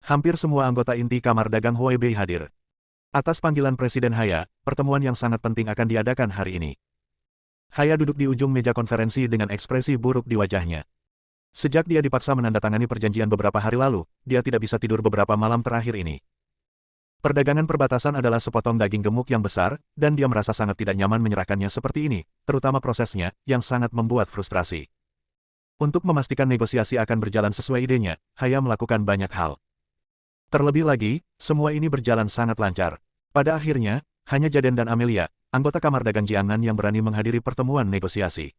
Hampir semua anggota inti Kamar Dagang Huaibei hadir. Atas panggilan Presiden Haya, pertemuan yang sangat penting akan diadakan hari ini. Haya duduk di ujung meja konferensi dengan ekspresi buruk di wajahnya. Sejak dia dipaksa menandatangani perjanjian beberapa hari lalu, dia tidak bisa tidur beberapa malam terakhir ini. Perdagangan perbatasan adalah sepotong daging gemuk yang besar, dan dia merasa sangat tidak nyaman menyerahkannya seperti ini, terutama prosesnya, yang sangat membuat frustrasi. Untuk memastikan negosiasi akan berjalan sesuai idenya, Haya melakukan banyak hal. Terlebih lagi, semua ini berjalan sangat lancar. Pada akhirnya, hanya Jaden dan Amelia, anggota Kamar Dagang Jiangnan yang berani menghadiri pertemuan negosiasi.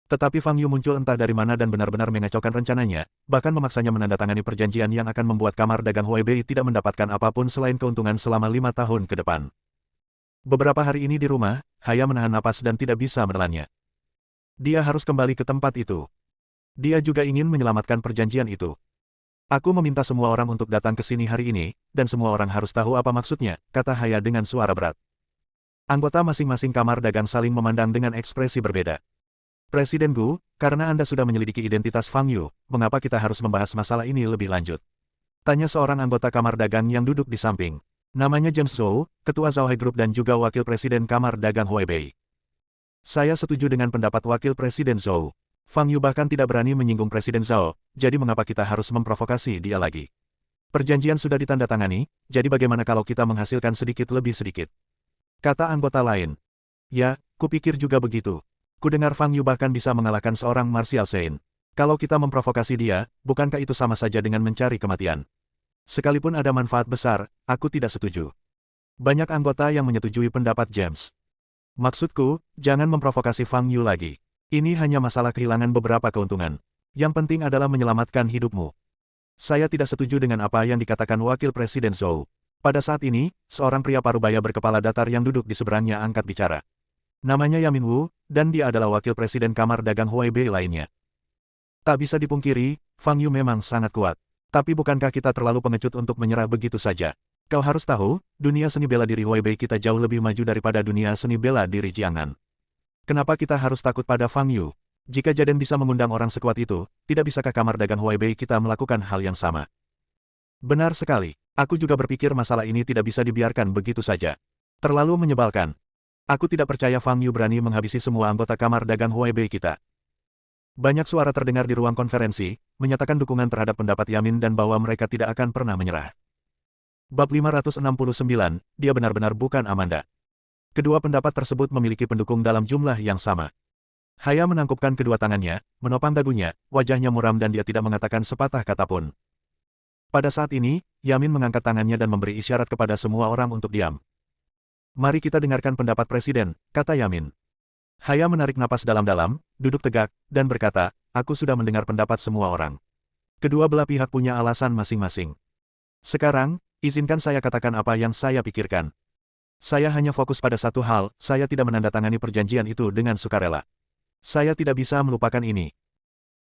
Tetapi Fang Yu muncul entah dari mana dan benar-benar mengacaukan rencananya, bahkan memaksanya menandatangani perjanjian yang akan membuat Kamar Dagang Huaibei tidak mendapatkan apapun selain keuntungan selama 5 tahun ke depan. Beberapa hari ini di rumah, Haya menahan napas dan tidak bisa menelannya. Dia harus kembali ke tempat itu. Dia juga ingin menyelamatkan perjanjian itu. Aku meminta semua orang untuk datang ke sini hari ini, dan semua orang harus tahu apa maksudnya, kata Haya dengan suara berat. Anggota masing-masing kamar dagang saling memandang dengan ekspresi berbeda. Presiden Gu, karena Anda sudah menyelidiki identitas Fang Yu, mengapa kita harus membahas masalah ini lebih lanjut? Tanya seorang anggota kamar dagang yang duduk di samping. Namanya James Zhou, ketua Zhao Hai Group dan juga wakil presiden kamar dagang Huaibei. Saya setuju dengan pendapat wakil presiden Zhou. Fang Yu bahkan tidak berani menyinggung presiden Zhao, jadi mengapa kita harus memprovokasi dia lagi? Perjanjian sudah ditandatangani, jadi bagaimana kalau kita menghasilkan sedikit lebih sedikit? Kata anggota lain. Ya, kupikir juga begitu. Kudengar Fang Yu bahkan bisa mengalahkan seorang Martial Saint. Kalau kita memprovokasi dia, bukankah itu sama saja dengan mencari kematian? Sekalipun ada manfaat besar, aku tidak setuju. Banyak anggota yang menyetujui pendapat James. Maksudku, jangan memprovokasi Fang Yu lagi. Ini hanya masalah kehilangan beberapa keuntungan. Yang penting adalah menyelamatkan hidupmu. Saya tidak setuju dengan apa yang dikatakan wakil presiden Zhou. Pada saat ini, seorang pria parubaya berkepala datar yang duduk di seberangnya angkat bicara. Namanya Yamin Wu, dan dia adalah wakil presiden kamar dagang Huaibei lainnya. Tak bisa dipungkiri, Fang Yu memang sangat kuat. Tapi bukankah kita terlalu pengecut untuk menyerah begitu saja? Kau harus tahu, dunia seni bela diri Huaibei kita jauh lebih maju daripada dunia seni bela diri Jiangnan. Kenapa kita harus takut pada Fang Yu? Jika Jaden bisa mengundang orang sekuat itu, tidak bisakah kamar dagang Huaibei kita melakukan hal yang sama? Benar sekali. Aku juga berpikir masalah ini tidak bisa dibiarkan begitu saja. Terlalu menyebalkan. Aku tidak percaya Fang Yu berani menghabisi semua anggota kamar dagang Huaibei kita. Banyak suara terdengar di ruang konferensi, menyatakan dukungan terhadap pendapat Yamin dan bahwa mereka tidak akan pernah menyerah. Bab 569, dia benar-benar bukan Amanda. Kedua pendapat tersebut memiliki pendukung dalam jumlah yang sama. Haya menangkupkan kedua tangannya, menopang dagunya, wajahnya muram dan dia tidak mengatakan sepatah kata pun. Pada saat ini, Yamin mengangkat tangannya dan memberi isyarat kepada semua orang untuk diam. Mari kita dengarkan pendapat Presiden, kata Yamin. Haya menarik napas dalam-dalam, duduk tegak, dan berkata, aku sudah mendengar pendapat semua orang. Kedua belah pihak punya alasan masing-masing. Sekarang, izinkan saya katakan apa yang saya pikirkan. Saya hanya fokus pada satu hal, saya tidak menandatangani perjanjian itu dengan sukarela. Saya tidak bisa melupakan ini.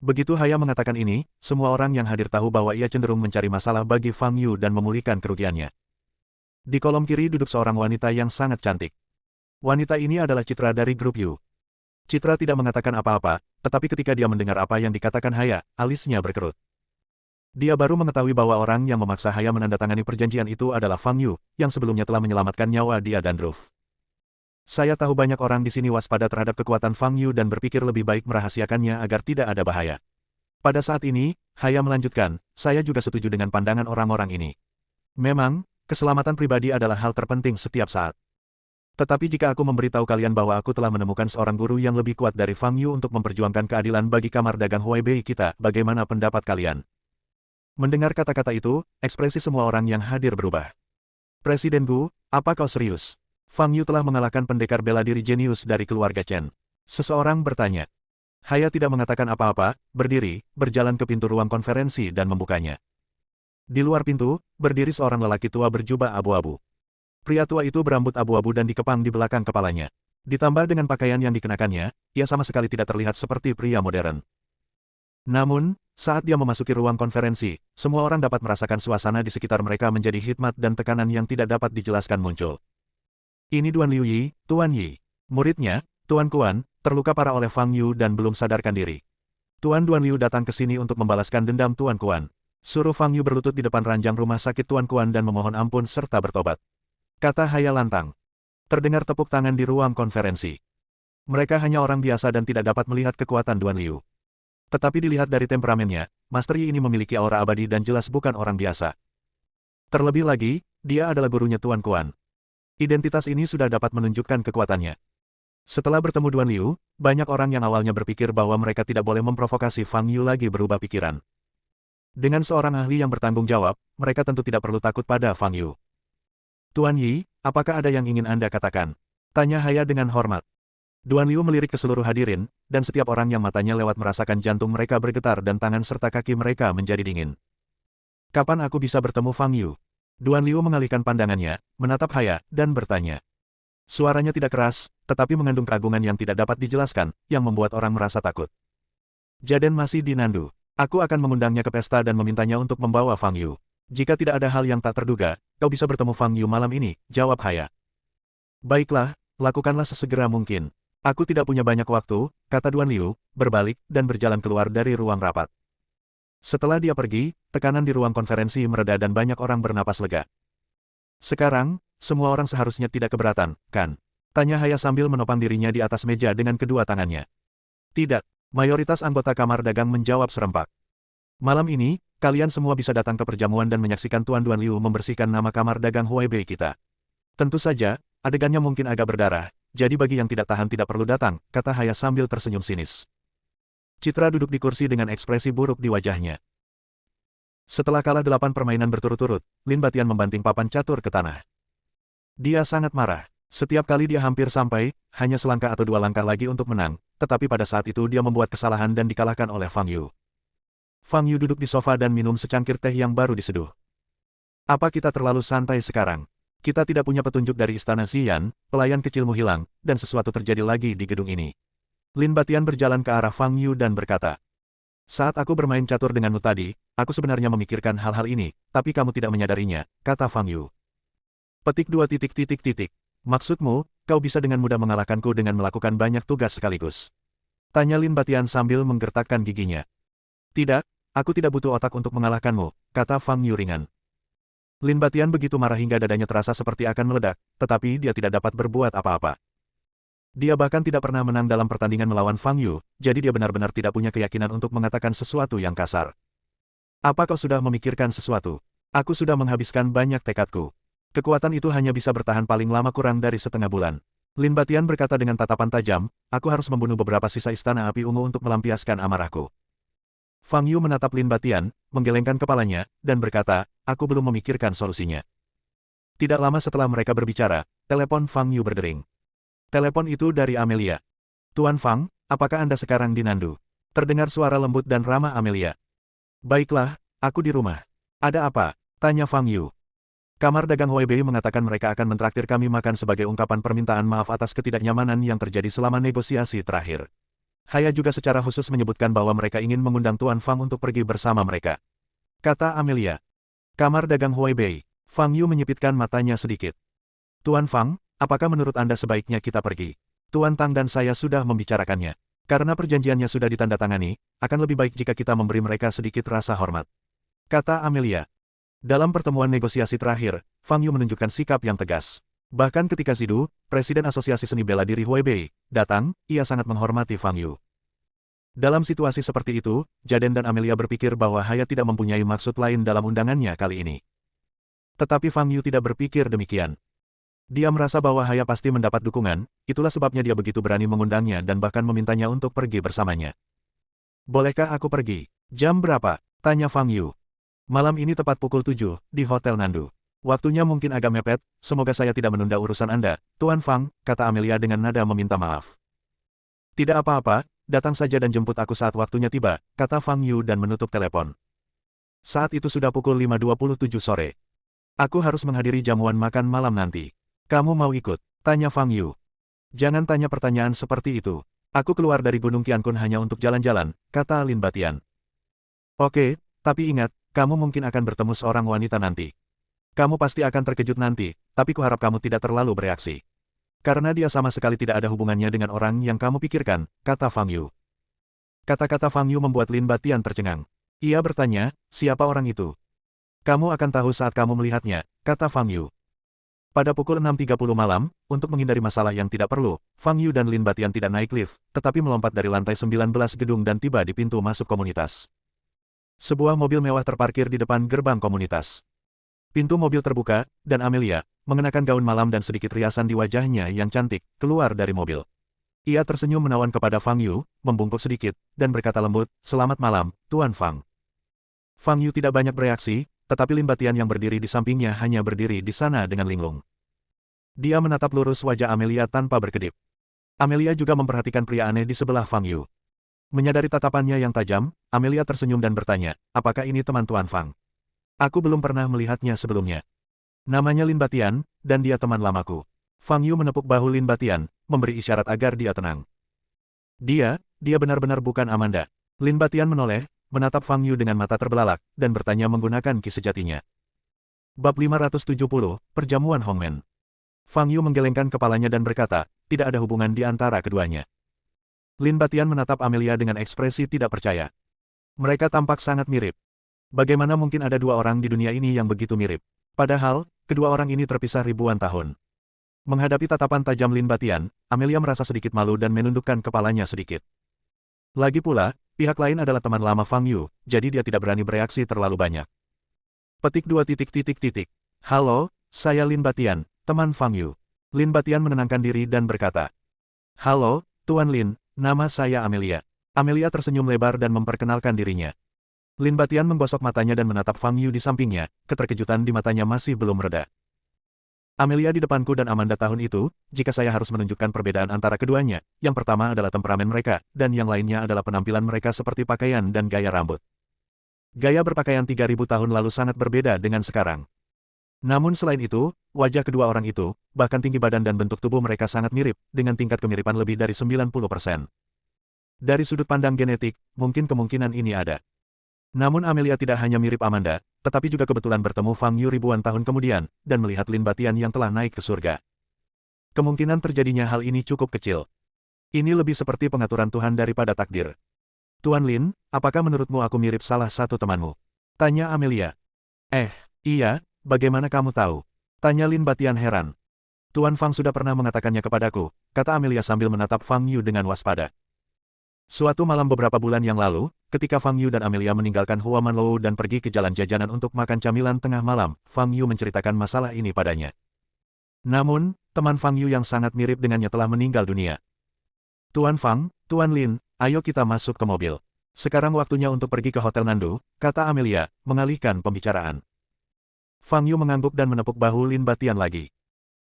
Begitu Haya mengatakan ini, semua orang yang hadir tahu bahwa ia cenderung mencari masalah bagi Fang Yu dan memulihkan kerugiannya. Di kolom kiri duduk seorang wanita yang sangat cantik. Wanita ini adalah Citra dari grup Yu. Citra tidak mengatakan apa-apa, tetapi ketika dia mendengar apa yang dikatakan Haya, alisnya berkerut. Dia baru mengetahui bahwa orang yang memaksa Haya menandatangani perjanjian itu adalah Fang Yu, yang sebelumnya telah menyelamatkan nyawa dia dan Ruf. Saya tahu banyak orang di sini waspada terhadap kekuatan Fang Yu dan berpikir lebih baik merahasiakannya agar tidak ada bahaya. Pada saat ini, Haya melanjutkan, saya juga setuju dengan pandangan orang-orang ini. Memang, keselamatan pribadi adalah hal terpenting setiap saat. Tetapi jika aku memberitahu kalian bahwa aku telah menemukan seorang guru yang lebih kuat dari Fang Yu untuk memperjuangkan keadilan bagi kamar dagang Huaibei kita, bagaimana pendapat kalian? Mendengar kata-kata itu, ekspresi semua orang yang hadir berubah. Presiden Gu, apa kau serius? Fang Yu telah mengalahkan pendekar bela diri jenius dari keluarga Chen. Seseorang bertanya. Haya tidak mengatakan apa-apa, berdiri, berjalan ke pintu ruang konferensi dan membukanya. Di luar pintu, berdiri seorang lelaki tua berjubah abu-abu. Pria tua itu berambut abu-abu dan dikepang di belakang kepalanya. Ditambah dengan pakaian yang dikenakannya, ia sama sekali tidak terlihat seperti pria modern. Namun, saat dia memasuki ruang konferensi, semua orang dapat merasakan suasana di sekitar mereka menjadi hikmat dan tekanan yang tidak dapat dijelaskan muncul. Ini Duan Liu Yi, Tuan Yi. Muridnya, Tuan Kuan, terluka parah oleh Fang Yu dan belum sadarkan diri. Tuan Duan Liu datang ke sini untuk membalaskan dendam Tuan Kuan. Suruh Fang Yu berlutut di depan ranjang rumah sakit Tuan Kuan dan memohon ampun serta bertobat. Kata Haya lantang. Terdengar tepuk tangan di ruang konferensi. Mereka hanya orang biasa dan tidak dapat melihat kekuatan Duan Liu. Tetapi dilihat dari temperamennya, Master Yi ini memiliki aura abadi dan jelas bukan orang biasa. Terlebih lagi, dia adalah gurunya Tuan Kuan. Identitas ini sudah dapat menunjukkan kekuatannya. Setelah bertemu Duan Liu, banyak orang yang awalnya berpikir bahwa mereka tidak boleh memprovokasi Fang Yu lagi berubah pikiran. Dengan seorang ahli yang bertanggung jawab, mereka tentu tidak perlu takut pada Fang Yu. Tuan Yi, apakah ada yang ingin Anda katakan? Tanya Haya dengan hormat. Duan Liu melirik ke seluruh hadirin, dan setiap orang yang matanya lewat merasakan jantung mereka bergetar dan tangan serta kaki mereka menjadi dingin. Kapan aku bisa bertemu Fang Yu? Duan Liu mengalihkan pandangannya, menatap Haya, dan bertanya. Suaranya tidak keras, tetapi mengandung keraguan yang tidak dapat dijelaskan, yang membuat orang merasa takut. Jaden masih di Nandu. Aku akan mengundangnya ke pesta dan memintanya untuk membawa Fang Yu. Jika tidak ada hal yang tak terduga, kau bisa bertemu Fang Yu malam ini, jawab Haya. Baiklah, Lakukanlah sesegera mungkin. Aku tidak punya banyak waktu, kata Duan Liu, berbalik dan berjalan keluar dari ruang rapat. Setelah dia pergi, tekanan di ruang konferensi mereda dan banyak orang bernapas lega. Sekarang, semua orang seharusnya tidak keberatan, kan? Tanya Haya sambil menopang dirinya di atas meja dengan kedua tangannya. Tidak, mayoritas anggota Kamar Dagang menjawab serempak. Malam ini, kalian semua bisa datang ke perjamuan dan menyaksikan Tuan Duan Liu membersihkan nama Kamar Dagang Huaibei kita. Tentu saja, adegannya mungkin agak berdarah, jadi bagi yang tidak tahan tidak perlu datang, kata Haya sambil tersenyum sinis. Citra duduk di kursi dengan ekspresi buruk di wajahnya. Setelah kalah 8 permainan berturut-turut, Lin Batian membanting papan catur ke tanah. Dia sangat marah. Setiap kali dia hampir sampai, hanya selangkah atau 2 langkah lagi untuk menang, tetapi pada saat itu dia membuat kesalahan dan dikalahkan oleh Fang Yu. Fang Yu duduk di sofa dan minum secangkir teh yang baru diseduh. Apa kita terlalu santai sekarang? Kita tidak punya petunjuk dari Istana Xian, pelayan kecilmu hilang, dan sesuatu terjadi lagi di gedung ini. Lin Batian berjalan ke arah Fang Yu dan berkata, saat aku bermain catur denganmu tadi, aku sebenarnya memikirkan hal-hal ini, tapi kamu tidak menyadarinya, kata Fang Yu. Petik 2. Maksudmu, kau bisa dengan mudah mengalahkanku dengan melakukan banyak tugas sekaligus? Tanya Lin Batian sambil menggertakkan giginya. Tidak, aku tidak butuh otak untuk mengalahkanmu, kata Fang Yu ringan. Lin Batian begitu marah hingga dadanya terasa seperti akan meledak, tetapi dia tidak dapat berbuat apa-apa. Dia bahkan tidak pernah menang dalam pertandingan melawan Fang Yu, jadi dia benar-benar tidak punya keyakinan untuk mengatakan sesuatu yang kasar. Apa kau sudah memikirkan sesuatu? Aku sudah menghabiskan banyak tekadku. Kekuatan itu hanya bisa bertahan paling lama kurang dari setengah bulan. Lin Batian berkata dengan tatapan tajam, aku harus membunuh beberapa sisa istana api ungu untuk melampiaskan amarahku. Fang Yu menatap Lin Batian, menggelengkan kepalanya, dan berkata, aku belum memikirkan solusinya. Tidak lama setelah mereka berbicara, telepon Fang Yu berdering. Telepon itu dari Amelia. Tuan Fang, apakah Anda sekarang di Nandu? Terdengar suara lembut dan ramah Amelia. Baiklah, aku di rumah. Ada apa? Tanya Fang Yu. Kamar Dagang Huaibei mengatakan mereka akan mentraktir kami makan sebagai ungkapan permintaan maaf atas ketidaknyamanan yang terjadi selama negosiasi terakhir. Haya juga secara khusus menyebutkan bahwa mereka ingin mengundang Tuan Fang untuk pergi bersama mereka. Kata Amelia. Kamar Dagang Huaibei. Fang Yu menyipitkan matanya sedikit. Tuan Fang, apakah menurut Anda sebaiknya kita pergi? Tuan Tang dan saya sudah membicarakannya. Karena perjanjiannya sudah ditandatangani, akan lebih baik jika kita memberi mereka sedikit rasa hormat. Kata Amelia. Dalam pertemuan negosiasi terakhir, Fang Yu menunjukkan sikap yang tegas. Bahkan ketika Zidu, Presiden Asosiasi Seni Bela Diri Huaibei, datang, ia sangat menghormati Fang Yu. Dalam situasi seperti itu, Jaden dan Amelia berpikir bahwa Haya tidak mempunyai maksud lain dalam undangannya kali ini. Tetapi Fang Yu tidak berpikir demikian. Dia merasa bahwa Haya pasti mendapat dukungan, itulah sebabnya dia begitu berani mengundangnya dan bahkan memintanya untuk pergi bersamanya. Bolehkah aku pergi? Jam berapa? Tanya Fang Yu. Malam ini tepat pukul 7, di Hotel Nandu. Waktunya mungkin agak mepet, semoga saya tidak menunda urusan Anda, Tuan Fang, kata Amelia dengan nada meminta maaf. Tidak apa-apa, datang saja dan jemput aku saat waktunya tiba, kata Fang Yu dan menutup telepon. Saat itu sudah pukul 5.27 sore. Aku harus menghadiri jamuan makan malam nanti. Kamu mau ikut? Tanya Fang Yu. Jangan tanya pertanyaan seperti itu. Aku keluar dari Gunung Qiankun hanya untuk jalan-jalan, kata Lin Batian. Oke, tapi ingat, kamu mungkin akan bertemu seorang wanita nanti. Kamu pasti akan terkejut nanti, tapi kuharap kamu tidak terlalu bereaksi. Karena dia sama sekali tidak ada hubungannya dengan orang yang kamu pikirkan, kata Fang Yu. Kata-kata Fang Yu membuat Lin Batian tercengang. Ia bertanya, siapa orang itu? Kamu akan tahu saat kamu melihatnya, kata Fang Yu. Pada pukul 6.30 malam, untuk menghindari masalah yang tidak perlu, Fang Yu dan Lin Batian tidak naik lift, tetapi melompat dari lantai 19 gedung dan tiba di pintu masuk komunitas. Sebuah mobil mewah terparkir di depan gerbang komunitas. Pintu mobil terbuka, dan Amelia, mengenakan gaun malam dan sedikit riasan di wajahnya yang cantik, keluar dari mobil. Ia tersenyum menawan kepada Fang Yu, membungkuk sedikit, dan berkata lembut, selamat malam, Tuan Fang. Fang Yu tidak banyak bereaksi, tetapi Lin Batian yang berdiri di sampingnya hanya berdiri di sana dengan linglung. Dia menatap lurus wajah Amelia tanpa berkedip. Amelia juga memperhatikan pria aneh di sebelah Fang Yu. Menyadari tatapannya yang tajam, Amelia tersenyum dan bertanya, apakah ini teman Tuan Fang? Aku belum pernah melihatnya sebelumnya. Namanya Lin Batian, dan dia teman lamaku. Fang Yu menepuk bahu Lin Batian, memberi isyarat agar dia tenang. Dia benar-benar bukan Amanda. Lin Batian menoleh, menatap Fang Yu dengan mata terbelalak, dan bertanya menggunakan ki sejatinya. Bab 570, Perjamuan Hongmen. Fang Yu menggelengkan kepalanya dan berkata, tidak ada hubungan di antara keduanya. Lin Batian menatap Amelia dengan ekspresi tidak percaya. Mereka tampak sangat mirip. Bagaimana mungkin ada dua orang di dunia ini yang begitu mirip? Padahal, kedua orang ini terpisah ribuan tahun. Menghadapi tatapan tajam Lin Batian, Amelia merasa sedikit malu dan menundukkan kepalanya sedikit. Lagi pula, pihak lain adalah teman lama Fang Yu, jadi dia tidak berani bereaksi terlalu banyak. Petik 2 titik titik titik. Halo, saya Lin Batian, teman Fang Yu. Lin Batian menenangkan diri dan berkata. Halo, Tuan Lin, nama saya Amelia. Amelia tersenyum lebar dan memperkenalkan dirinya. Lin Batian menggosok matanya dan menatap Fang Yu di sampingnya, keterkejutan di matanya masih belum reda. Amelia di depanku dan Amanda tahun itu, jika saya harus menunjukkan perbedaan antara keduanya, yang pertama adalah temperamen mereka, dan yang lainnya adalah penampilan mereka seperti pakaian dan gaya rambut. Gaya berpakaian 3000 tahun lalu sangat berbeda dengan sekarang. Namun selain itu, wajah kedua orang itu, bahkan tinggi badan dan bentuk tubuh mereka sangat mirip, dengan tingkat kemiripan lebih dari 90%. Dari sudut pandang genetik, mungkin kemungkinan ini ada. Namun Amelia tidak hanya mirip Amanda, tetapi juga kebetulan bertemu Fang Yu ribuan tahun kemudian, dan melihat Lin Batian yang telah naik ke surga. Kemungkinan terjadinya hal ini cukup kecil. Ini lebih seperti pengaturan Tuhan daripada takdir. Tuan Lin, apakah menurutmu aku mirip salah satu temanmu? Tanya Amelia. Iya, bagaimana kamu tahu? Tanya Lin Batian heran. Tuan Fang sudah pernah mengatakannya kepadaku, kata Amelia sambil menatap Fang Yu dengan waspada. Suatu malam beberapa bulan yang lalu, ketika Fang Yu dan Amelia meninggalkan Hua Manlou dan pergi ke jalan jajanan untuk makan camilan tengah malam, Fang Yu menceritakan masalah ini padanya. Namun, teman Fang Yu yang sangat mirip dengannya telah meninggal dunia. Tuan Fang, Tuan Lin, ayo kita masuk ke mobil. Sekarang waktunya untuk pergi ke Hotel Nandu, kata Amelia, mengalihkan pembicaraan. Fang Yu mengangguk dan menepuk bahu Lin Batian lagi.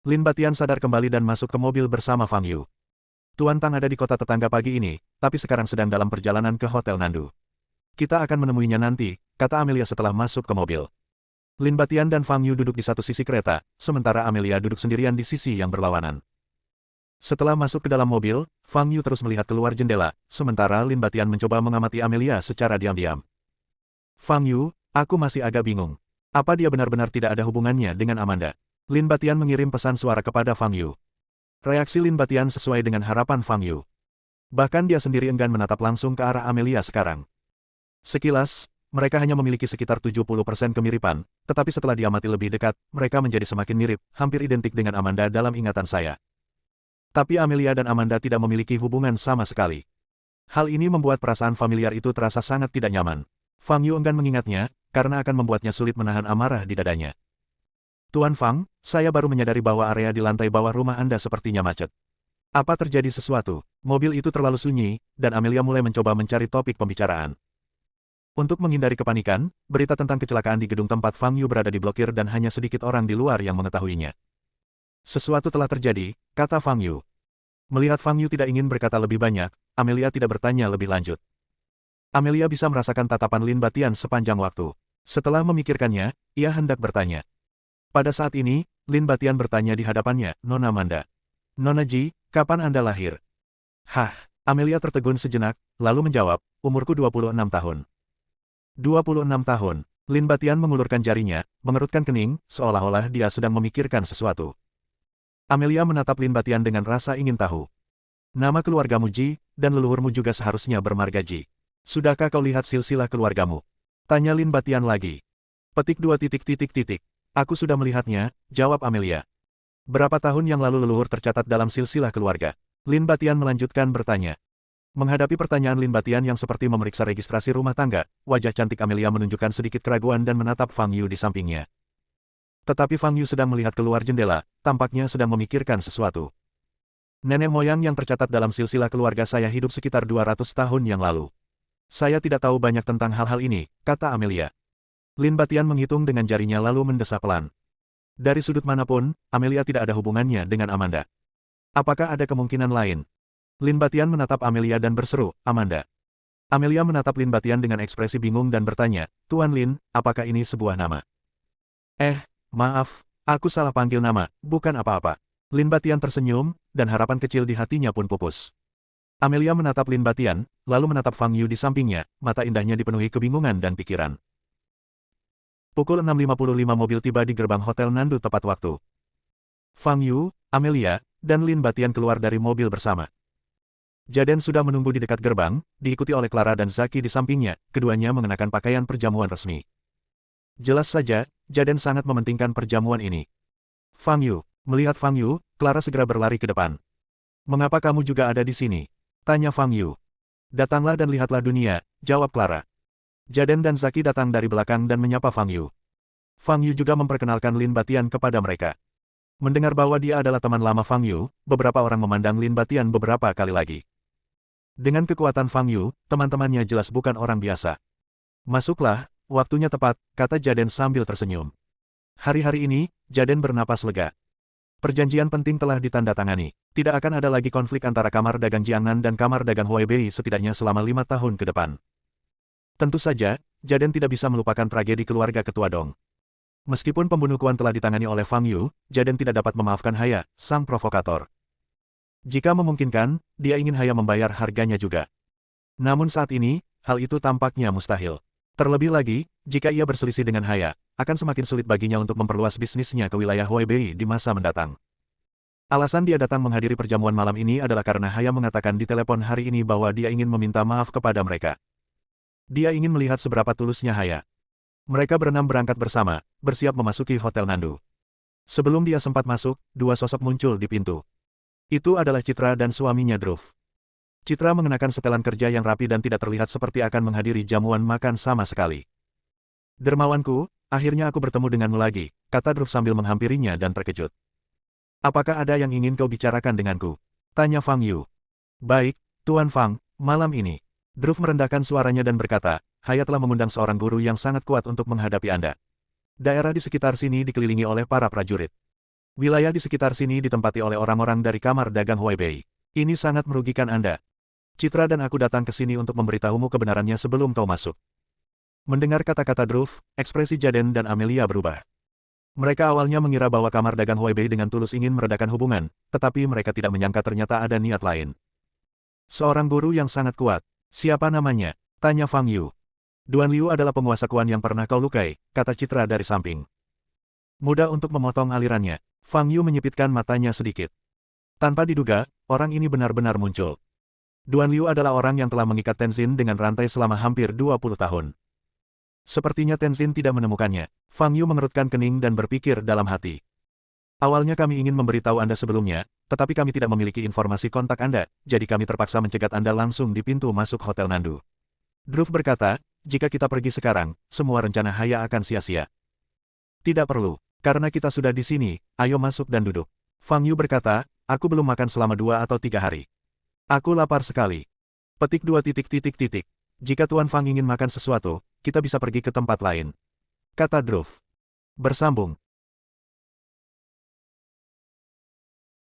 Lin Batian sadar kembali dan masuk ke mobil bersama Fang Yu. Tuan Tang ada di kota tetangga pagi ini, tapi sekarang sedang dalam perjalanan ke Hotel Nandu. Kita akan menemuinya nanti, kata Amelia setelah masuk ke mobil. Lin Batian dan Fang Yu duduk di satu sisi kereta, sementara Amelia duduk sendirian di sisi yang berlawanan. Setelah masuk ke dalam mobil, Fang Yu terus melihat keluar jendela, sementara Lin Batian mencoba mengamati Amelia secara diam-diam. Fang Yu, aku masih agak bingung. Apa dia benar-benar tidak ada hubungannya dengan Amanda? Lin Batian mengirim pesan suara kepada Fang Yu. Reaksi Lin Batian sesuai dengan harapan Fang Yu. Bahkan dia sendiri enggan menatap langsung ke arah Amelia sekarang. Sekilas, mereka hanya memiliki sekitar 70% kemiripan, tetapi setelah diamati lebih dekat, mereka menjadi semakin mirip, hampir identik dengan Amanda dalam ingatan saya. Tapi Amelia dan Amanda tidak memiliki hubungan sama sekali. Hal ini membuat perasaan familiar itu terasa sangat tidak nyaman. Fang Yu enggan mengingatnya, karena akan membuatnya sulit menahan amarah di dadanya. Tuan Fang, saya baru menyadari bahwa area di lantai bawah rumah Anda sepertinya macet. Apa terjadi sesuatu? Mobil itu terlalu sunyi, dan Amelia mulai mencoba mencari topik pembicaraan. Untuk menghindari kepanikan, berita tentang kecelakaan di gedung tempat Fang Yu berada diblokir dan hanya sedikit orang di luar yang mengetahuinya. Sesuatu telah terjadi, kata Fang Yu. Melihat Fang Yu tidak ingin berkata lebih banyak, Amelia tidak bertanya lebih lanjut. Amelia bisa merasakan tatapan Lin Batian sepanjang waktu. Setelah memikirkannya, ia hendak bertanya. Pada saat ini, Lin Batian bertanya di hadapannya, Nona Amanda. Nona Ji, kapan Anda lahir? Hah, Amelia tertegun sejenak, lalu menjawab, umurku 26 tahun. 26 tahun. Lin Batian mengulurkan jarinya, mengerutkan kening, seolah-olah dia sedang memikirkan sesuatu. Amelia menatap Lin Batian dengan rasa ingin tahu. Nama keluargamu Ji, dan leluhurmu juga seharusnya bermarga Ji. Sudahkah kau lihat silsilah keluargamu? Tanya Lin Batian lagi. Petik 2 titik titik titik. Aku sudah melihatnya, jawab Amelia. Berapa tahun yang lalu leluhur tercatat dalam silsilah keluarga? Lin Batian melanjutkan bertanya. Menghadapi pertanyaan Lin Batian yang seperti memeriksa registrasi rumah tangga, wajah cantik Amelia menunjukkan sedikit keraguan dan menatap Fang Yu di sampingnya. Tetapi Fang Yu sedang melihat keluar jendela, tampaknya sedang memikirkan sesuatu. Nenek moyang yang tercatat dalam silsilah keluarga saya hidup sekitar 200 tahun yang lalu. Saya tidak tahu banyak tentang hal-hal ini, kata Amelia. Lin Batian menghitung dengan jarinya lalu mendesah pelan. Dari sudut manapun, Amelia tidak ada hubungannya dengan Amanda. Apakah ada kemungkinan lain? Lin Batian menatap Amelia dan berseru, Amanda. Amelia menatap Lin Batian dengan ekspresi bingung dan bertanya, Tuan Lin, apakah ini sebuah nama? Maaf, aku salah panggil nama, bukan apa-apa. Lin Batian tersenyum, dan harapan kecil di hatinya pun pupus. Amelia menatap Lin Batian, lalu menatap Fang Yu di sampingnya, mata indahnya dipenuhi kebingungan dan pikiran. Pukul 6.55 mobil tiba di gerbang Hotel Nandu tepat waktu. Fang Yu, Amelia, dan Lin Batian keluar dari mobil bersama. Jaden sudah menunggu di dekat gerbang, diikuti oleh Clara dan Zaki di sampingnya, keduanya mengenakan pakaian perjamuan resmi. Jelas saja, Jaden sangat mementingkan perjamuan ini. Fang Yu, melihat Fang Yu, Clara segera berlari ke depan. Mengapa kamu juga ada di sini? Tanya Fang Yu. Datanglah dan lihatlah dunia, jawab Clara. Jaden dan Zaki datang dari belakang dan menyapa Fang Yu. Fang Yu juga memperkenalkan Lin Batian kepada mereka. Mendengar bahwa dia adalah teman lama Fang Yu, beberapa orang memandang Lin Batian beberapa kali lagi. Dengan kekuatan Fang Yu, teman-temannya jelas bukan orang biasa. Masuklah, waktunya tepat, kata Jaden sambil tersenyum. Hari-hari ini, Jaden bernapas lega. Perjanjian penting telah ditandatangani. Tidak akan ada lagi konflik antara Kamar Dagang Jiangnan dan Kamar Dagang Huaibei setidaknya selama 5 tahun ke depan. Tentu saja, Jaden tidak bisa melupakan tragedi keluarga Ketua Dong. Meskipun pembunuhan telah ditangani oleh Fang Yu, Jaden tidak dapat memaafkan Haya, sang provokator. Jika memungkinkan, dia ingin Haya membayar harganya juga. Namun saat ini, hal itu tampaknya mustahil. Terlebih lagi, jika ia berselisih dengan Haya, akan semakin sulit baginya untuk memperluas bisnisnya ke wilayah Huaibei di masa mendatang. Alasan dia datang menghadiri perjamuan malam ini adalah karena Haya mengatakan di telepon hari ini bahwa dia ingin meminta maaf kepada mereka. Dia ingin melihat seberapa tulusnya Haya. Mereka berenam berangkat bersama, bersiap memasuki Hotel Nandu. Sebelum dia sempat masuk, dua sosok muncul di pintu. Itu adalah Citra dan suaminya Dhruv. Citra mengenakan setelan kerja yang rapi dan tidak terlihat seperti akan menghadiri jamuan makan sama sekali. Dermawanku, akhirnya aku bertemu denganmu lagi, kata Dhruv sambil menghampirinya dan terkejut. Apakah ada yang ingin kau bicarakan denganku? Tanya Fang Yu. Baik, Tuan Fang, malam ini. Dhruv merendahkan suaranya dan berkata, Haya telah mengundang seorang guru yang sangat kuat untuk menghadapi Anda. Daerah di sekitar sini dikelilingi oleh para prajurit. Wilayah di sekitar sini ditempati oleh orang-orang dari Kamar Dagang Huaibei. Ini sangat merugikan Anda. Citra dan aku datang ke sini untuk memberitahumu kebenarannya sebelum kau masuk. Mendengar kata-kata Dhruv, ekspresi Jaden dan Amelia berubah. Mereka awalnya mengira bahwa Kamar Dagang Huaibei dengan tulus ingin meredakan hubungan, tetapi mereka tidak menyangka ternyata ada niat lain. Seorang guru yang sangat kuat. Siapa namanya? Tanya Fang Yu. Duan Liu adalah penguasa Kuan yang pernah kau lukai, kata Citra dari samping. Mudah untuk memotong alirannya. Fang Yu menyipitkan matanya sedikit. Tanpa diduga, orang ini benar-benar muncul. Duan Liu adalah orang yang telah mengikat Tenzin dengan rantai selama hampir 20 tahun. Sepertinya Tenzin tidak menemukannya. Fang Yu mengerutkan kening dan berpikir dalam hati. Awalnya kami ingin memberitahu Anda sebelumnya, tetapi kami tidak memiliki informasi kontak Anda, jadi kami terpaksa mencegat Anda langsung di pintu masuk Hotel Nandu. Dhruv berkata, jika kita pergi sekarang, semua rencana Haya akan sia-sia. Tidak perlu, karena kita sudah di sini, ayo masuk dan duduk. Fang Yu berkata, aku belum makan selama 2 atau 3 hari. Aku lapar sekali. Petik 2 titik titik titik. Jika Tuan Fang ingin makan sesuatu, kita bisa pergi ke tempat lain. Kata Dhruv. Bersambung.